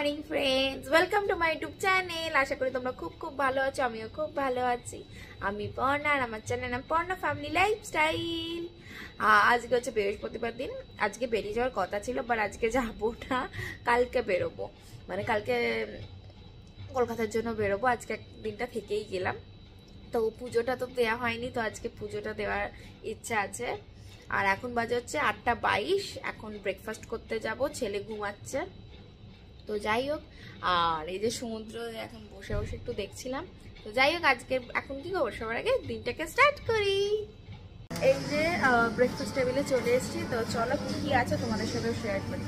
Morning friends, welcome to my YouTube channel. আশা করি তোমরা খুব খুব ভালো আছো, আমিও খুব ভালো আছি। আমি পর্ণা আর আমার চ্যানেল নাম পর্ণা ফ্যামিলি লাইফস্টাইল। আজকে হচ্ছে বৃহস্পতিবার দিন। আজকে বেরিয়ে যাওয়ার কথা ছিল, বাট আজকে যাবো না, কালকে বেরোবো। মানে কালকে কলকাতার জন্য বেরোবো, আজকে দিনটা থেকেই গেলাম। তো পুজোটা তো দেওয়া হয়নি, তো আজকে পুজোটা দেওয়ার ইচ্ছা আছে। আর এখন বাজে হচ্ছে 8:22। এখন ব্রেকফাস্ট করতে যাব, ছেলে ঘুমাচ্ছে। তো যাই হোক, আর এই যে সমুদ্র এখন বসে বসে একটু দেখছিলাম। তো যাই হোক, আজকে এখন কি করবো, সবার আগে দিনটাকে স্টার্ট করি। এই যে ব্রেকফাস্ট টেবিলে চলে এসেছি। তো চলো কি কি আছে তোমাদের সাথে শেয়ার করি।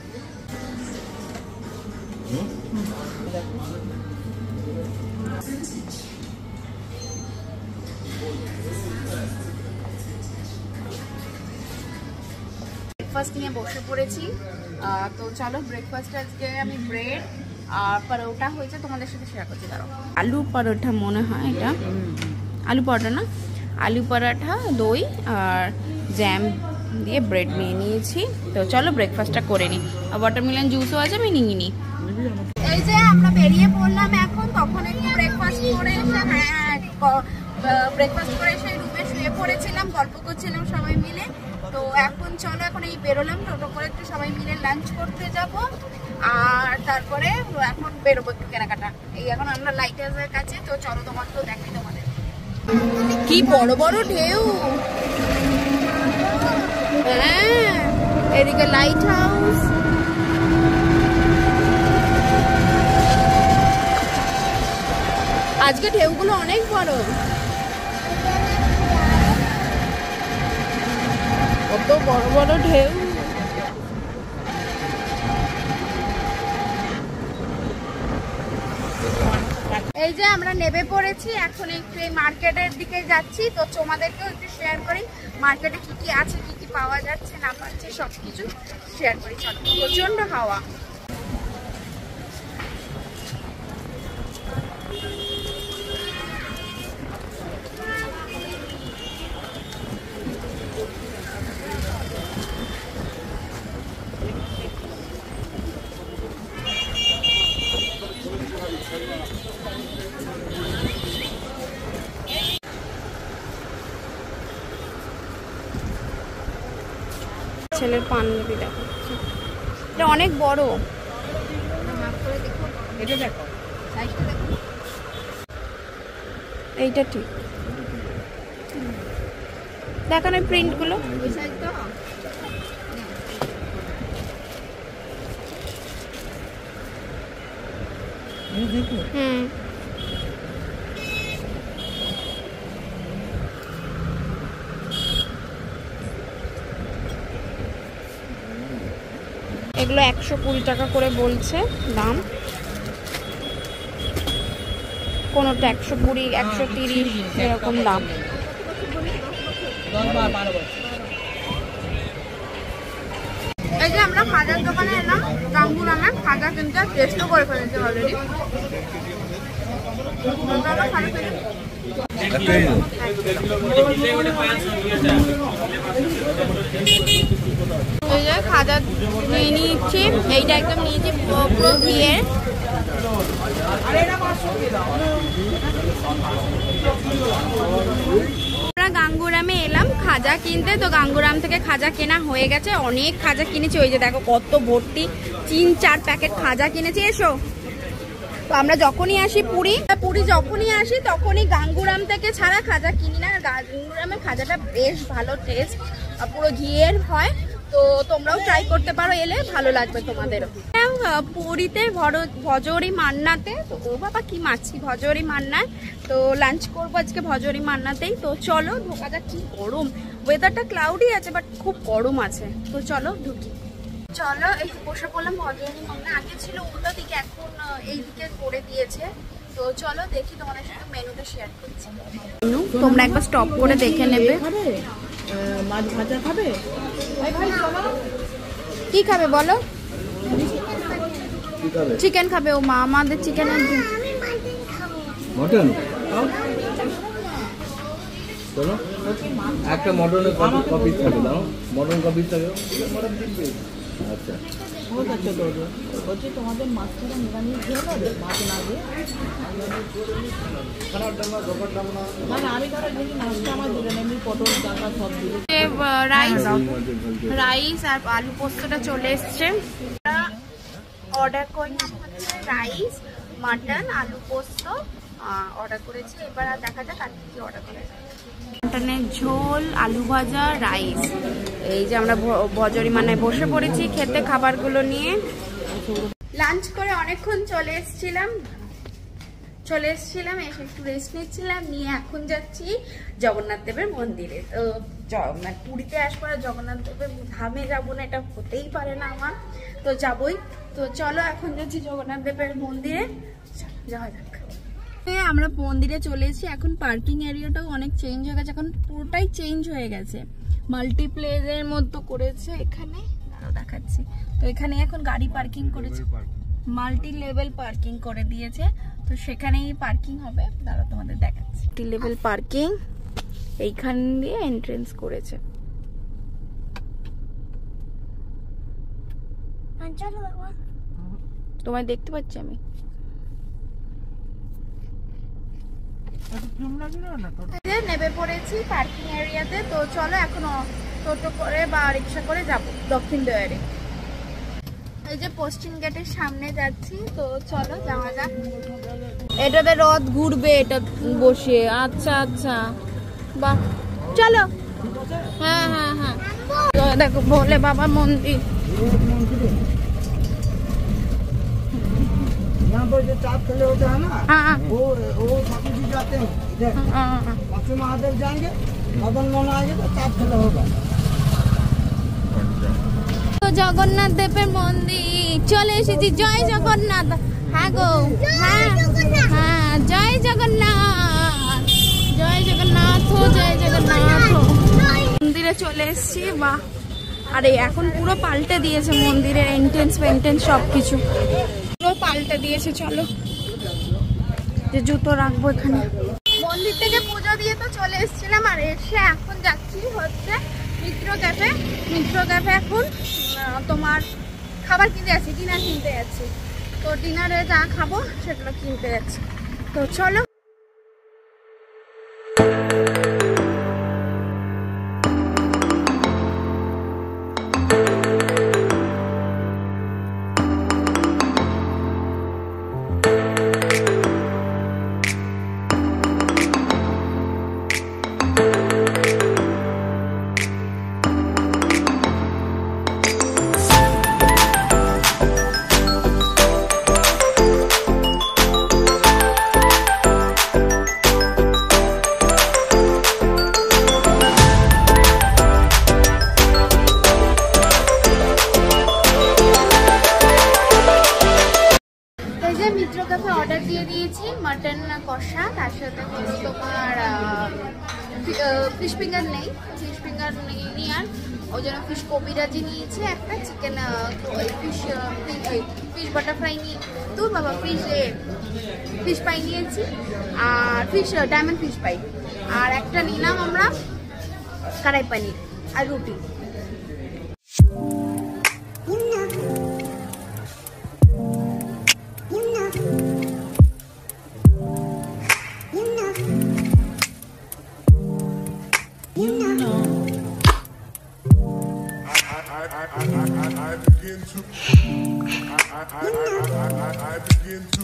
ব্রেকফাস্ট নিয়ে বসে পড়েছি। তো চলো ব্রেকফাস্ট আজকে আমি ব্রেড আর পরোটা হয়েছে, তোমাদের সাথে শেয়ার করছি। দাঁড়াও, আলু পরোটা মনে হয় এটা, আলু পরোটা না, আলু পরোটা, দই আর জ্যাম দিয়ে ব্রেড নিয়ে নিয়েছি। তো চলো ব্রেকফাস্টটা করে নিই। আর ওয়াটারমেলন জুসও আছে, আমি নিয়ে নিই। এই যে আমরা বেরিয়ে পড়লাম এখন। তখন একটু ব্রেকফাস্ট করে এসে, ব্রেকফাস্ট করে এসে রুমে শুয়ে পড়েছিলাম, গল্প করছিলাম সবাই মিলে। তো এখন চলো, এখন এই বেরোলাম টোটো করে, একটু সবাই মিলে লাঞ্চ করতে যাব। আর তারপরে এখন বেরোবো একটু কেনাকাটা। এই এখন আমরা লাইট হাউসের কাছে। তো চলো তোমাকেও দেখাই তোমাদের। কি বড় বড় ঢেউ! হ্যাঁ, এদিকে লাইট হাউস। আজকে ঢেউগুলো অনেক বড়, কত বড় বড় ঢেউ। এই যে আমরা নেমে পড়েছি, এখন একটু এই মার্কেটের দিকে যাচ্ছি। তো তোমাদেরকেও একটু শেয়ার করি মার্কেটে কি কি আছে, কি কি পাওয়া যাচ্ছে না পাচ্ছে, সবকিছু শেয়ার করি। চলো, প্রচন্ড হাওয়া। ছেলের পাঞ্জাবি দেখাচ্ছে, এটা অনেক বড়। এটা দেখো, সাইজটা দেখো, এইটা ঠিক দেখানো প্রিন্টগুলো। ওই সাইজ তো এগুলো 120 টাকা করে বলছে দাম। কোনটা 120, 130 এরকম দাম। এই যে আমরা খাজার দোকানে এলাম, গাঙ্গুরামে খাজা কিনতে। টেস্টও করে ফেলেছি অলরেডি। এই যে খাজা নিয়ে নিচ্ছি, এইটা একদম নিয়েছি পুরো ঘিয়ের। আমরা গাঙ্গুরামে এলাম খাজা কিনতে। তো গাঙ্গুরাম থেকে খাজা কেনা হয়ে গেছে, অনেক খাজা কিনেছি। ওই যে দেখো কত ভর্তি, 3-4 প্যাকেট খাজা কিনেছি। এসো। তো আমরা যখনই আসি পুরী যখনই আসি তখনই গাঙ্গুরাম থেকে ছাড়া খাজা কিনি না। গাঙ্গুরামের খাজাটা বেশ ভালো টেস্ট, পুরো ঘিয়ের হয়। তো তোমরাও ট্রাই করতে পারো, এলে ভালো লাগবে তোমাদেরও। পুরীতে ভজরি মান্নাতে, তো ও বাবা কি মাছি, ভজরি মান্না। তো লাঞ্চ করবো আজকে ভজরি মান্নাতেই। তো চলো ঢোকা যাক। কি গরম, ওয়েদারটা ক্লাউডি আছে বাট খুব গরম আছে। তো চলো ঢুকি। চলো এই বসে পড়লাম ভজরি মান্না। আগে ছিল উল্টো দিকে, এখন এই দিকে করে দিয়েছে। তো চলো দেখি, তোমাদের সাথে মেনুটা শেয়ার করছি। তোমরা একবার স্টপ করে দেখে নেবে। মাছ ভাজা খাবে? কি খাবে বলো? চিকেন খাবে ও মা, আমাদের চিকেন মটন। চলো একটা মটনের কপি থাকে, দাও মটন কপি থাকে। আচ্ছা बहुत अच्छा दो दो বলছি তোমাদের মাছ ছাড়া নিরামিষ দিয়ে দেবে মাছ না দিয়ে না না আমি ধরো যদি মাছটা আমার দিলেন এমনি পটল ডাঁটা সব দিলে রাইস আর আলু পোস্তটা চলে এসছে। অর্ডার করেছি হচ্ছে রাইস, মাটন, আলু পোস্ত অর্ডার করেছি। এবার আর দেখা যাক আর কি অর্ডার করেছি। মাটনের ঝোল, আলু ভাজা, রাইস। এই যে আমরা বজরি মানে বসে পড়েছি খেতে খাবারগুলো নিয়ে। লাঞ্চ করে অনেকক্ষণ চলে এসেছিলাম, এসে একটু রেস্ট নিচ্ছিলাম, নিয়ে এখন যাচ্ছি জগন্নাথ দেবের মন্দিরে। তো পুরীতে আসবার জগন্নাথ দেবের ধামে যাবো না এটা হতেই পারে না আমার, তো যাবই। তো চলো এখন যাচ্ছি জগন্নাথ দেবের মন্দিরে, যাওয়া যাক। আমরা মন্দিরে চলে এসেছি। এখন পার্কিং এরিয়াটাও অনেক চেঞ্জ হয়ে গেছে, এখন পুরোটাই চেঞ্জ হয়ে গেছে, মাল্টিপ্লেসের মতো করেছে এখানে, আরো দেখাচ্ছি। তো এখানে এখন গাড়ি পার্কিং করেছে, মাল্টি লেভেল পার্কিং করে দিয়েছে, তো সেখানেই পার্কিং হবে। দাঁড়াও তোমাদের দেখাচ্ছি। মাল্টি লেভেল পার্কিং এইখান দিয়ে এন্ট্রেন্স করেছে। তোমায় দেখতে পাচ্ছি আমি। নেমে পড়েছি পার্কিং এরিয়াতে। তো চলো এখন টোটো করে বা রিক্সা করে যাব দক্ষিণ দুয়ারে। এই যে পশ্চিম গেটের সামনে যাচ্ছি, তো চলো যাওয়া যাক। এটাতে রথ ঘুরবে, এটা বসে। আচ্ছা আচ্ছা, বাহ, চলো। হ্যাঁ হ্যাঁ হ্যাঁ, দেখো ভোলে বাবা মন্দির। यहाँ पर जो चाप खड़े होते हैं ना, हाँ वो ठाकुर जी जाते हैं इधर। लक्ष्मी महादेव जाएंगे, मदन मोहन आएंगे तो चाप खड़ा होगा। তো জগন্নাথ দেবের মন্দির চলে এসেছি। জয় জগন্নাথ। হ্যাঁ গো, হ্যাঁ হ্যাঁ, জয় জগন্নাথ, জয় জগন্নাথ, জয় জগন্নাথ। মন্দিরে চলে এসেছি। বাহ, আরে এখন পুরো পাল্টে দিয়েছে মন্দিরের এন্ট্রেন্স ফেন্ট্রেন্স সবকিছু পুরো পাল্টে দিয়েছে। চলো, যে জুতো রাখবো এখানে। মন্দির থেকে পুজো দিয়ে তো চলে এসেছিলাম, আর এসে এখন যাচ্ছি হচ্ছে মিত্র ক্যাফে। মিত্র ক্যাফে এখন তোমার খাবার কিনতে যাচ্ছি, ডিনার কিনতে যাচ্ছি। তো ডিনারে যা খাবো সেগুলো কিনতে যাচ্ছি। তো চলো। মিত্র ক্যাফে অর্ডার দিয়ে দিয়েছি মাটন কষা, তার সাথে হলো তোমার ফিশ ফিঙ্গার নেই, ফিশ ফিঙ্গার নিইনি, আর ওই জন্য ফিশ কবিরাজি নিয়েছি একটা, চিকেন ফিশ বাটারফ্রাই নিয়ে তোর বাবা ফিশ পাই নিয়েছি, আর ডায়মন্ড ফিশ পাই, আর একটা নিলাম আমরা কড়াই পানির আর রুটি। I begin to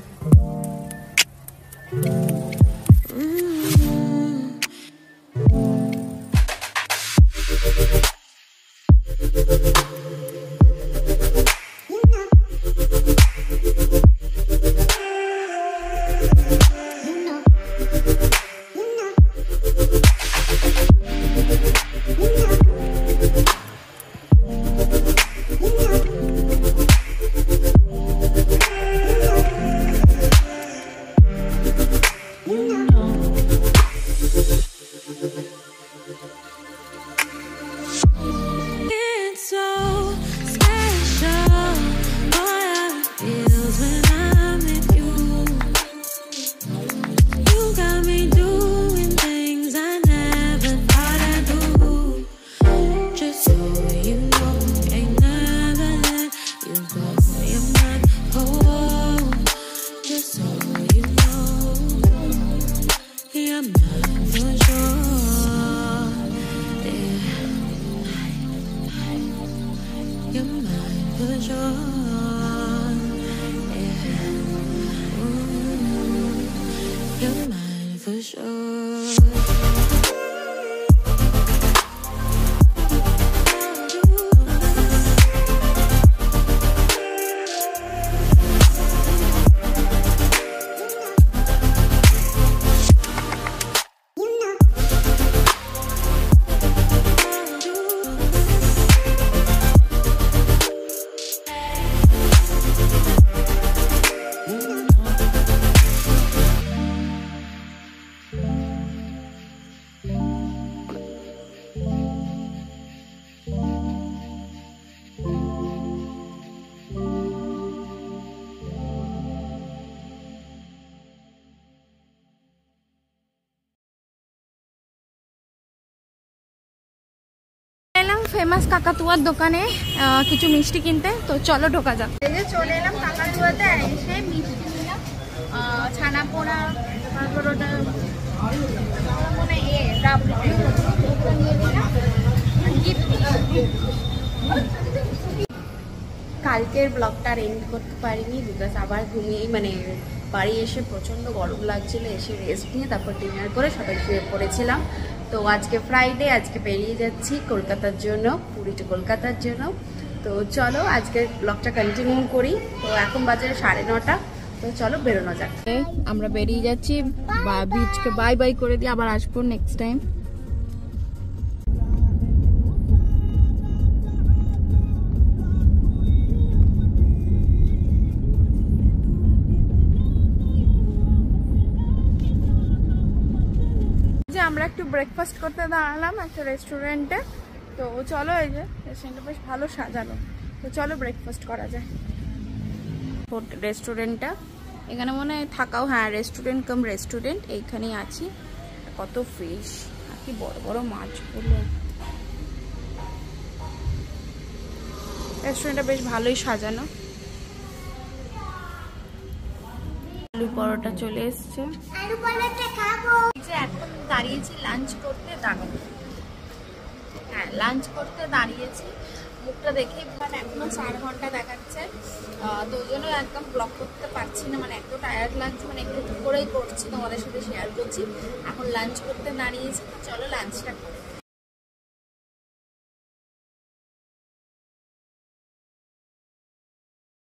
so for sure. Yeah. You're mine for sure. Famous কাকাতুয়ার দোকানে কিছু মিষ্টি কিনতে, তো চলো ঢোকা যাক। এই যে চলে এলাম কাকাতুয়াতে, এসে মিষ্টি নিলাম, ছানা পোড়া, তারপর ওটা মানে রাবড়ি নিয়ে নিলাম। কালকের ব্লগটা এন্ড করতে পারিনি বিকজ আবার ঘুমিয়ে মানে বাড়ি এসে প্রচণ্ড গরম লাগছিল, এসে রেস্ট নিয়ে তারপর ডিনার করে সবাই শুয়ে পড়েছিলাম। তো আজকে ফ্রাইডে, আজকে বেরিয়ে যাচ্ছি কলকাতার জন্য, পুরী টু কলকাতার জন্য। তো চলো আজকের ব্লগটা কন্টিনিউ করি। তো এখন বাজে 9:30, তো চলো বেরোনো যাক। আমরা বেরিয়ে যাচ্ছি, বিচকে বাই বাই করে দিয়ে আবার আসবো নেক্সট টাইম। আমরা একটু ব্রেকফাস্ট করতে দাঁড়ালাম একটা রেস্টুরেন্টে। তো চলো, এই যে রেস্টুরেন্টটা বেশ ভালো সাজানো, তো চলো ব্রেকফাস্ট করা যায়। রেস্টুরেন্টটা এখানে মনে হয় থাকাও, হ্যাঁ রেস্টুরেন্ট কাম রেস্টুরেন্ট, এইখানেই আছি। কত ফিশ আর কি বড় বড় মাছগুলো। রেস্টুরেন্টটা বেশ ভালোই সাজানো। আলু পরোটা চলে এসছে। আলু পরোটা খাবো। এখন দাঁড়িয়েছি লাঞ্চ করতে, দাঁড়াবো। হ্যাঁ লাঞ্চ করতে দাঁড়িয়েছি। মুখটা দেখে মানে এখনো 4 ঘন্টা দেখাচ্ছে, তো ওই জন্য একদম ব্লগ করতে পারছি না, মানে এত টায়ার্ড লাগছে, মানে একটু করেই করছি, তোমাদের সাথে শেয়ার করছি। এখন লাঞ্চ করতে দাঁড়িয়েছি, তো চলো লাঞ্চটা করি।